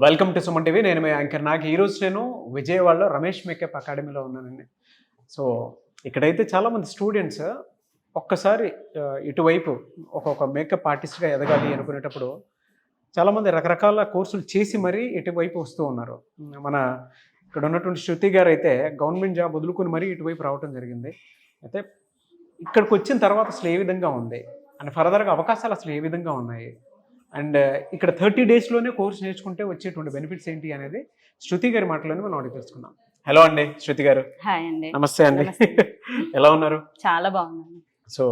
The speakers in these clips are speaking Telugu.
Welcome to Suman TV. నేను మీ యాంకర్ నాగ్. ఈరోజు నేను విజయవాడలో రమేష్ మేకప్ అకాడమీలో ఉన్నానండి. సో ఇక్కడైతే చాలామంది స్టూడెంట్స్ ఒక్కసారి ఇటువైపు ఒక్కొక్క మేకప్ ఆర్టిస్ట్గా ఎదగాలి అనుకునేటప్పుడు చాలామంది రకరకాల కోర్సులు చేసి మరీ ఇటువైపు వస్తూ ఉన్నారు. మన ఇక్కడ ఉన్నటువంటి శృతి గారు అయితే గవర్నమెంట్ జాబ్ వదులుకొని మరీ ఇటువైపు రావడం జరిగింది. అయితే ఇక్కడికి వచ్చిన తర్వాత అసలు ఏ విధంగా ఉంది అండ్ ఫర్దర్గా అవకాశాలు అసలు ఏ విధంగా ఉన్నాయి అండ్ ఇక్కడ 30 డేస్లోనే కోర్స్ నేర్చుకుంటే వచ్చేటువంటి బెనిఫిట్స్ ఏంటి అనేది శృతి గారి మాటలోనే మనం అడిగి తెలుసుకుందాం. హలో అండి శృతి గారు. హాయ్ అండి. నమస్తే అండి. ఎలా ఉన్నారు? చాలా బాగున్నాను. సో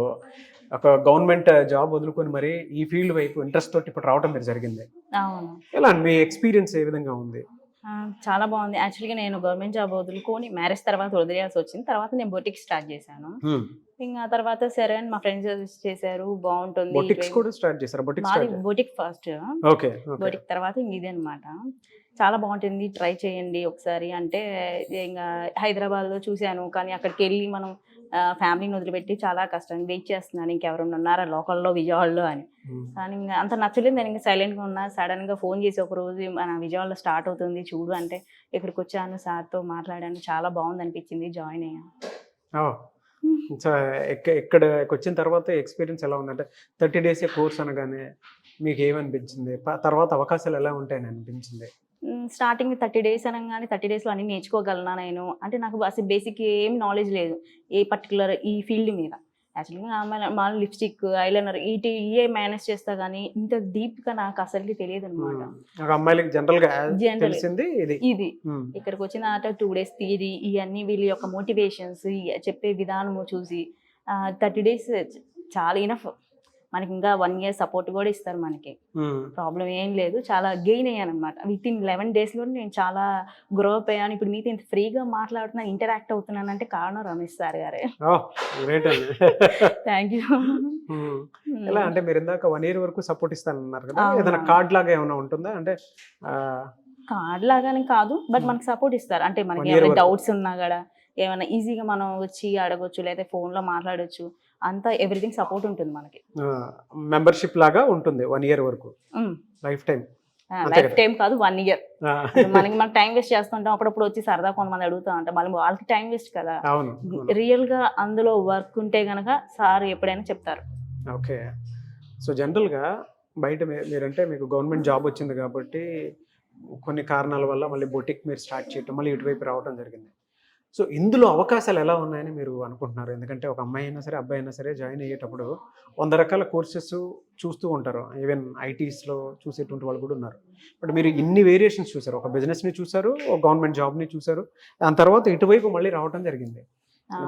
ఒక గవర్నమెంట్ జాబ్ వదులుకొని మరి ఈ ఫీల్డ్ వైపు ఇంట్రెస్ట్ తోటి ఇప్పుడు రావడం మీరు జరిగింది. అవును. ఎలా మీ ఎక్స్పీరియన్స్ ఏ విధంగా ఉంది? చాలా బాగుంది. యాక్చువల్గా నేను గవర్నమెంట్ జాబ్ వదులుకొని మ్యారేజ్ తర్వాత వదిలేయాల్సి వచ్చింది. తర్వాత నేను బొటిక్ స్టార్ట్ చేశాను. ఇంకా తర్వాత సరే అని మా ఫ్రెండ్స్ సజెస్ట్ చేశారు, బాగుంటుంది. బొటిక్స్ కూడా స్టార్ట్ చేశారు? Boutique first, okay. బొటిక్ తర్వాత ఇంక ఇదే అనమాట. చాలా బాగుంటుంది, ట్రై చేయండి ఒకసారి అంటే ఇంకా హైదరాబాద్లో చూశాను. కానీ అక్కడికి వెళ్ళి మనం ఫ్యామిలీని వదిలిపెట్టి చాలా కష్టం. వెయిట్ చేస్తున్నాను ఇంకెవరైనా ఉన్నారా లోకల్లో విజయవాడలో అని. కానీ ఇంకా అంత నచ్చలేదు. నేను ఇంకా సైలెంట్గా ఉన్నా. సడన్గా ఫోన్ చేసి ఒక రోజు మన విజయవాడలో స్టార్ట్ అవుతుంది చూడు అంటే ఇక్కడికి వచ్చాను, సార్తో మాట్లాడాను. చాలా బాగుంది అనిపించింది, జాయిన్ అయ్యాను. సో ఇక్కడికి వచ్చిన తర్వాత ఎక్స్పీరియన్స్ ఎలా ఉందంటే 30 డేస్ కోర్స్ అనగానే మీకు ఏమనిపించింది? తర్వాత అవకాశాలు ఎలా ఉంటాయని అనిపించింది? స్టార్టింగ్ 30 డేస్ అనగానే 30 డేస్లో అన్ని నేర్చుకోగలనా నేను అంటే నాకు అసలు బేసిక్ ఏం నాలెడ్జ్ లేదు ఏ పర్టికులర్ ఈ ఫీల్డ్ మీద. యాక్చువల్గా మా లిప్స్టిక్, ఐలైనర్ ఇవే మేనేజ్ చేస్తా కానీ ఇంత డీప్గా నాకు అసలుకి తెలియదు అనమాట. అమ్మాయిలకి జనరల్గా ఇది ఇక్కడికి వచ్చిన 2 డేస్ థియరీ ఇవన్నీ వీళ్ళ యొక్క మోటివేషన్స్ చెప్పే విధానము చూసి 30 డేస్ చాలా ఇనఫ్. మనకి ఇంకా 1 year సపోర్ట్ కూడా ఇస్తారు మనకి. ప్రాబ్లం ఏం లేదు. చాలా గెయిన్ అయ్యాను అనమాట. వితిన్ 11 డేస్లో నేను చాలా గ్రో అప్ అయ్యాను. ఇప్పుడు మీతో ఇంత ఫ్రీగా మాట్లాడుతున్నాను, ఇంటరాక్ట్ అవుతున్నాను అంటే కారణం రమేష్ సార్ గారే. Thank you. ఎలా అంటే మీరు ఇందాక 1 year వరకు సపోర్ట్ ఇస్తానన్నారు కదా, ఏదైనా కార్డ్ లాగా ఏమైనా ఉంటుందా? అంటే కార్డ్ లాగానే కాదు, బట్ మనకి సపోర్ట్ ఇస్తారు. అంటే మనకి ఏమైనా డౌట్స్ ఉన్నా కూడా ఏమైనా ఈజీగా మనం వచ్చి అడగొచ్చు, లేదా ఫోన్లో మాట్లాడొచ్చు. అంతా ఎవ్రీథింగ్ సపోర్ట్ ఉంటుంది మనకి. మెంబర్షిప్ లాగా ఉంటుంది 1 year వరకు. లైఫ్ టైం కాదు, 1 year. మనకి టైం వేస్ట్ చేస్తుంటాం. అప్పుడప్పుడు వచ్చి సరదా కొంతమంది అడుగుతా ఉంటాం, మళ్ళీ వాళ్ళకి టైం వేస్ట్ కదా. రియల్ గా అందులో వర్క్ ఉంటే గనక సార్ ఎప్పుడైనా చెప్తారు. ఓకే. సో జనరల్గా బయట మీరంటే మీకు గవర్నమెంట్ జాబ్ వచ్చింది కాబట్టి కొన్ని కారణాల వల్ల మళ్ళీ బొటిక్ మీరు స్టార్ట్ చేయటం, మళ్ళీ ఇటువైపు రావడం జరిగింది. సో ఇందులో అవకాశాలు ఎలా ఉన్నాయని మీరు అనుకుంటున్నారు? ఎందుకంటే ఒక అమ్మాయి అయినా సరే అబ్బాయి అయినా సరే జాయిన్ అయ్యేటప్పుడు 100 రకాల కోర్సెస్ చూస్తూ ఉంటారు. ఈవెన్ ఐటీస్లో చూసేటువంటి వాళ్ళు కూడా ఉన్నారు. బట్ మీరు ఇన్ని వేరియేషన్స్ చూసారు. ఒక బిజినెస్ని చూసారు, ఒక గవర్నమెంట్ జాబ్ని చూసారు, దాని తర్వాత ఇటువైపు మళ్ళీ రావడం జరిగింది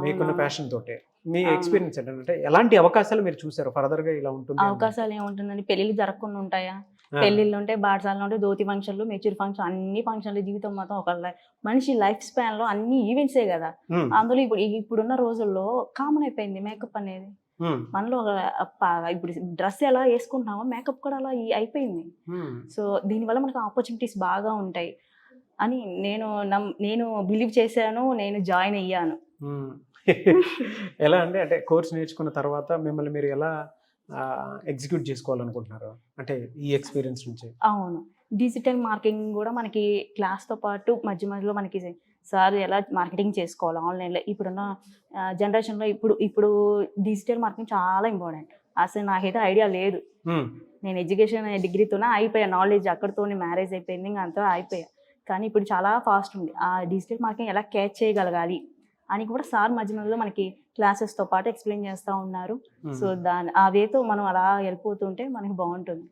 మీకున్న ప్యాషన్ తోటే. మీ ఎక్స్పీరియన్స్ ఏంటంటే ఎలాంటి అవకాశాలు మీరు చూసారు? ఫర్దర్గా ఇలా ఉంటుంది అవకాశాలు ఏముంటుందండి? పెళ్ళిళ్ళు జరగకుండా ఉంటాయా? పెళ్ళిళ్ళు ఉంటాయి, బాటసాలు ఉంటాయి, ధోతి ఫంక్షన్లు, మెచ్యూర్ ఫంక్షన్, అన్ని ఫంక్షన్లు. జీవితం మొత్తం ఒక మనిషి లైఫ్ స్పాన్ లో అన్ని ఈవెంట్సే కదా. అందులో ఇప్పుడున్న రోజుల్లో కామన్ అయిపోయింది మేకప్ అనేది. మనలో ఇప్పుడు డ్రెస్ ఎలా వేసుకుంటున్నామో మేకప్ కూడా అలా అయిపోయింది. సో దీనివల్ల మనకు ఆపర్చునిటీస్ బాగా ఉంటాయి అని నేను బిలీవ్ చేశాను. నేను జాయిన్ అయ్యాను. ఎలా అంటే కోర్స్ నేర్చుకున్న తర్వాత మిమ్మల్ని మీరు ఎలా ఎగ్జిక్యూట్ చేసుకోవాలనుకుంటున్నారు అంటే ఈ ఎక్స్పీరియన్స్ నుంచి? అవును, డిజిటల్ మార్కెటింగ్ కూడా మనకి క్లాస్తో పాటు మధ్య మధ్యలో మనకి సార్ ఎలా మార్కెటింగ్ చేసుకోవాలి ఆన్లైన్లో. ఇప్పుడున్న జనరేషన్లో ఇప్పుడు డిజిటల్ మార్కెటింగ్ చాలా ఇంపార్టెంట్. అసలు నాకైతే ఐడియా లేదు. నేను ఎడ్యుకేషన్ డిగ్రీతోనే అయిపోయా, నాలెడ్జ్ అక్కడితోనే మ్యారేజ్ అయిపోయింది, ఇంకా అంతా అయిపోయా. కానీ ఇప్పుడు చాలా ఫాస్ట్ ఉంది. ఆ డిజిటల్ మార్కెటింగ్ ఎలా క్యాచ్ చేయగలగాలి అని కూడా సార్ మధ్య మధ్యలో మనకి క్లాసెస్తో పాటు ఎక్స్ప్లెయిన్ చేస్తూ ఉన్నారు. సో ఆ వేతో మనం అలా వెళ్ళిపోతుంటే మనకి బాగుంటుంది.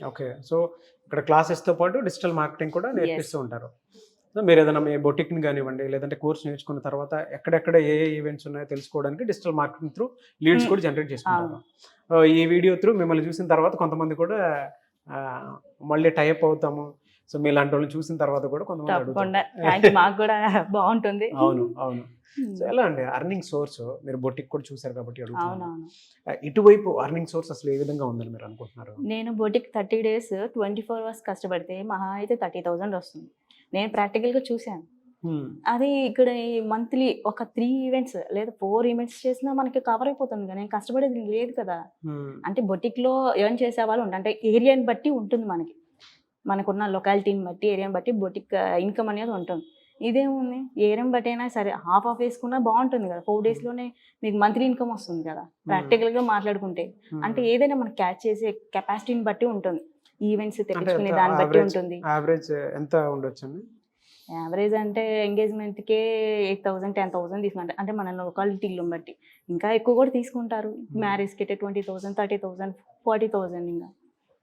ఓకే. సో ఇక్కడ క్లాసెస్తో పాటు డిజిటల్ మార్కెటింగ్ కూడా నేర్పిస్తూ ఉంటారు. సో మీరు ఏదైనా మీ బొటిక్ని కానివ్వండి, లేదంటే కోర్స్ నేర్చుకున్న తర్వాత ఎక్కడెక్కడ ఏ ఈవెంట్స్ ఉన్నాయో తెలుసుకోవడానికి డిజిటల్ మార్కెటింగ్ త్రూ లీడ్స్ కూడా జనరేట్ చేసుకుంటారు. ఈ వీడియో త్రూ మిమ్మల్ని చూసిన తర్వాత కొంతమంది కూడా మళ్ళీ టైప్ అవుతాము. సో మీలాంటి వాళ్ళని చూసిన తర్వాత కూడా కొంతమంది మాకు కూడా బాగుంటుంది. అవును. సో ఎలా అండి అర్నింగ్ సోర్స్? మీరు బొటిక్ కూడా చూసారు కాబట్టి అడుగుతున్నాను, ఇటువైపు అర్నింగ్ సోర్స్ అసలు ఏ విధంగా ఉందని మీరు అనుకుంటున్నారు? నేను బొటిక్ 30 days 24 hours కష్టపడితే మహా అయితే 30,000 వస్తుంది. నేను ప్రాక్టికల్గా చూశాను. అది ఇక్కడ మంత్లీ ఒక 3 ఈవెంట్స్ లేదా 4 ఈవెంట్స్ చేసినా మనకి కవర్ అయిపోతుంది కదా. నేను కష్టపడేది లేదు కదా. అంటే బొటిక్లో ఎర్న్ చేసే వాళ్ళు ఉంటారు, అంటే ఏరియాని బట్టి ఉంటుంది మనకి. మనకున్న లొకాలిటీని బట్టి ఏరియాని బట్టి బొటిక్ ఇన్కమ్ అనేది ఉంటుంది. ఇదేముంది ఏరియాని బట్టి అయినా సరే హాఫ్ ఆఫ్ వేసుకున్నా బాగుంటుంది కదా, 4 డేస్లోనే మీకు మంత్లీ ఇన్కమ్ వస్తుంది కదా ప్రాక్టికల్గా మాట్లాడుకుంటే. అంటే ఏదైనా మనం క్యాచ్ చేసే కెపాసిటీని బట్టి ఉంటుంది, ఈవెంట్స్ తెప్పించుకునే దాన్ని బట్టి ఉంటుంది. యావరేజ్ ఎంత ఉండొచ్చు అండి? యావరేజ్ అంటే ఎంగేజ్మెంట్కే 8,000 10,000 తీసుకుంటారు, అంటే మన లొకాలిటీలను బట్టి. ఇంకా ఎక్కువ కూడా తీసుకుంటారు, మ్యారేజ్కి అయితే 20,000 30,000 40,000 ఇంకా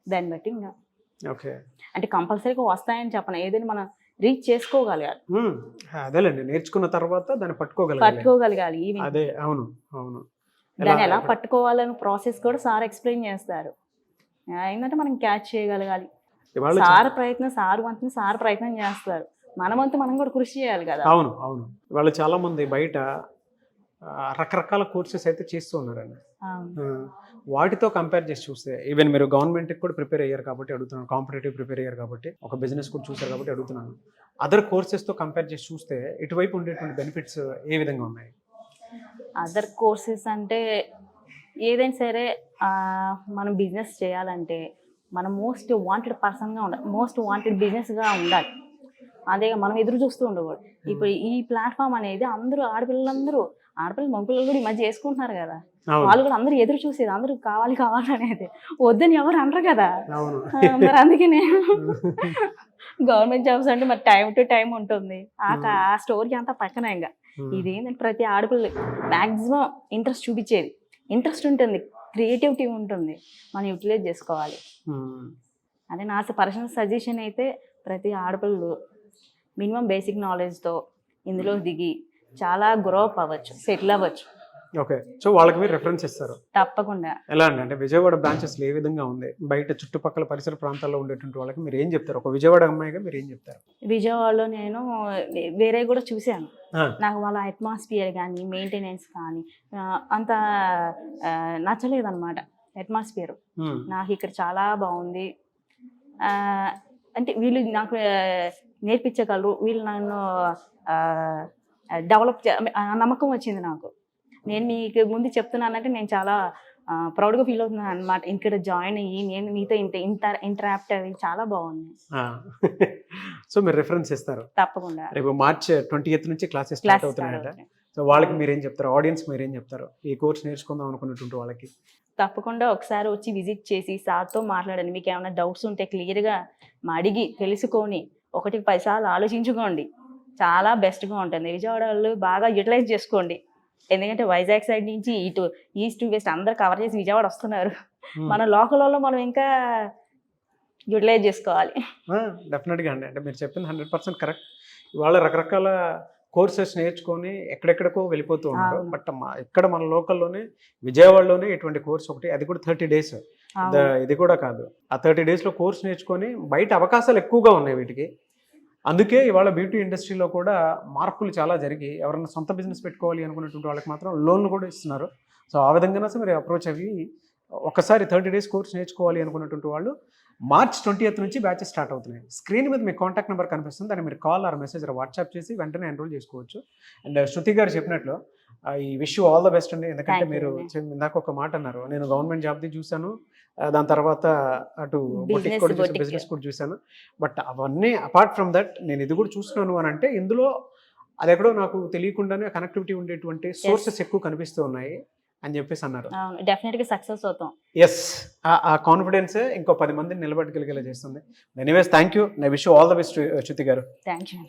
దాన్ని బట్టి. ఇంకా ఓకే, అంటే కంపల్సరీగా వస్తాయని చెప్పను, ఏదైనా మనం రీచ్ చేసుకోగలగాలి. అదేలేండి, నేర్చుకున్న తర్వాత దాన్ని పట్టుకోగలగాలి. అదే, అవును అవును. దాన్ని ఎలా పట్టుకోవాలని ప్రాసెస్ కూడా సార్ ఎక్స్ప్లెయిన్ చేస్తారు. ఏంటంటే మనం క్యాచ్ చేయగలగాలి. సార్ వంతుని సార్ ప్రయత్నం చేస్తారు, మన వంతు మనం కూడా కృషి చేయాలి కదా. అవును అవును. వాళ్ళు చాలా మంది బయట రకరకాల కోర్సెస్ అయితే చేస్తూ ఉన్నారండి. వాటితో కంపేర్ చేసి చూస్తే, ఈవెన్ మీరు గవర్నమెంట్కి కూడా ప్రిపేర్ అయ్యారు కాబట్టి అడుగుతున్నాను, కాంపిటేటివ్ ప్రిపేర్ అయ్యారు కాబట్టి, ఒక బిజినెస్ కూడా చూసారు కాబట్టి అడుగుతున్నాను. అదర్ కోర్సెస్తో కంపేర్ చేసి చూస్తే ఇటువైపు ఉండేటువంటి బెనిఫిట్స్ ఏ విధంగా ఉన్నాయి? అదర్ కోర్సెస్ అంటే ఏదైనా సరే మనం బిజినెస్ చేయాలంటే మనం మోస్ట్ వాంటెడ్ పర్సన్గా ఉండాలి, మోస్ట్ వాంటెడ్ బిజినెస్గా ఉండాలి. అదే మనం ఎదురు చూస్తూ ఉండకూడదు. ఇప్పుడు ఈ ప్లాట్ఫామ్ అనేది అందరూ ఆడపిల్లలు మగపిల్లలు కూడా ఈ మధ్య చేసుకుంటున్నారు కదా, వాళ్ళు కూడా అందరూ ఎదురు చూసేది, అందరూ కావాలి అనేది, వద్దని ఎవరు అనరు కదా. మరి అందుకనే గవర్నమెంట్ జాబ్స్ అంటే మరి టైం టు టైం ఉంటుంది, ఆ స్టోరీ అంతా పక్కన. ఇంకా ఇదేంటంటే ప్రతి ఆడపిల్ల మ్యాక్సిమం ఇంట్రెస్ట్ చూపించేది, ఇంట్రెస్ట్ ఉంటుంది, క్రియేటివిటీ ఉంటుంది, మనం యూటిలైజ్ చేసుకోవాలి. అదే నా పర్సనల్ సజెషన్ అయితే ప్రతి ఆడపిల్లలు మినిమం బేసిక్ నాలెడ్జ్తో ఇందులో దిగి చాలా గ్రో అప్ అవ్వచ్చు, సెటిల్ అవ్వచ్చు. ఓకే, సో వాళ్ళకి మీరు రెఫరెన్స్ ఇస్తారు తప్పకుండా. ఎలా అండి, అంటే విజయవాడ బ్రాంచెస్ ఏ విధంగా ఉంది, బయట చుట్టుపక్కల పరిసర ప్రాంతాల్లో ఉండేటువంటి వాళ్ళకి మీరు ఏం చెప్తారు? ఒక విజయవాడ అమ్మాయిగా మీరు ఏం చెప్తారు? విజయవాడలో నేను వేరే కూడా చూశాను, నాకు వాళ్ళ అట్మాస్ఫియర్ కానీ మెయింటెనెన్స్ కానీ అంత నచ్చలేదన్నమాట. అట్మాస్ఫియర్ నాకు ఇక్కడ చాలా బాగుంది, అంటే వీళ్ళు నాకు నేర్పించగలరు, వీళ్ళు నన్ను డెవలప్ నమ్మకం వచ్చింది నాకు. నేను మీకు ముందు చెప్తున్నానంటే నేను చాలా ప్రౌడ్గా ఫీల్ అవుతున్నాను అనమాట. ఇక్కడ జాయిన్ అయ్యి నేను మీతో ఇంటరాక్ట్ అయ్యి చాలా బాగుంది. సో మీరు రెఫరెన్స్ ఇస్తారు తప్పకుండా. రేపు March 20th నుంచి క్లాసెస్ స్టార్ట్ అవుతున్నాయట. సో వాళ్ళకి మీరేం చెప్తారు, ఆడియన్స్ మీరేం చెప్తారు, ఈ కోర్స్ నేర్చుకుందాం అనుకున్నటువంటి వాళ్ళకి? తప్పకుండా ఒకసారి వచ్చి విజిట్ చేసి సార్తో మాట్లాడండి, మీకు ఏమైనా డౌట్స్ ఉంటే క్లియర్గా అడిగి తెలుసుకొని 1కి 10 సార్లు ఆలోచించుకోండి, చాలా బెస్ట్గా ఉంటుంది. విజయవాడలో బాగా యూటిలైజ్ చేసుకోండి, ఎందుకంటే వైజాగ్ సైడ్ నుంచి ఇటు ఈస్ట్ వెస్ట్ అందరు కవర్ చేసి విజయవాడ వస్తున్నారు, మన లోకల్లో మనం ఇంకా యూటిలైజ్ చేసుకోవాలి. డెఫినెట్గా అండి, అంటే మీరు చెప్పింది 100% కరెక్ట్. ఇవాళ రకరకాల కోర్సెస్ నేర్చుకొని ఎక్కడెక్కడికో వెళ్ళిపోతూ ఉన్నారు, బట్ ఇక్కడ మన లోకల్లోనే విజయవాడలోనే ఇటువంటి కోర్స్ ఒకటి, అది కూడా 30 days, ఇది కూడా కాదు, ఆ 30 daysలో కోర్స్ నేర్చుకొని బయట అవకాశాలు ఎక్కువగా ఉన్నాయి వీటికి. అందుకే ఇవాళ బ్యూటీ ఇండస్ట్రీలో కూడా మార్పులు చాలా జరిగి ఎవరైనా సొంత బిజినెస్ పెట్టుకోవాలి అనుకున్నటువంటి వాళ్ళకి మాత్రం లోన్లు కూడా ఇస్తున్నారు. సో ఆ విధంగా మీరు అప్రోచ్ అయ్యి ఒకసారి 30 days కోర్స్ నేర్చుకోవాలి అనుకున్నటువంటి వాళ్ళు March 20th నుంచి బ్యాచెస్ స్టార్ట్ అవుతున్నాయి. స్క్రీన్ మీద మీ కాంటాక్ట్ నెంబర్ కనిపిస్తుంది, దాన్ని మీరు కాల్ ఆర్ మెసేజ్ వాట్సాప్ చేసి వెంటనే ఎన్రోల్ చేసుకోవచ్చు. అండ్ శృతి గారు చెప్పినట్లు ఈ wish you all the best అండి, ఎందుకంటే మీరు ఇందాక ఒక మాట అన్నారు, నేను గవర్నమెంట్ జాబ్ది చూశాను, దాని తర్వాత అటు బొటిక్ కూడా చూసాను, బిజినెస్ కూడా చూశాను, బట్ అవన్నీ అపార్ట్ ఫ్రమ్ దట్ నేను ఇది కూడా చూస్తున్నాను అని అంటే ఇందులో అది ఎక్కడో నాకు తెలియకుండానే కనెక్టివిటీ ఉండేటువంటి సోర్సెస్ ఎక్కువ కనిపిస్తూ ఉన్నాయి అని చెప్పేసి అన్నారు. డెఫినెట్గా సక్సెస్ అవుతాం. ఎస్, ఆ కాన్ఫిడెన్స్ ఇంకో 10 మందిని నిలబెట్టగలిగేలా చేస్తుంది. Anyways thank you, I wish you all the best Shruti గారు. Thank you.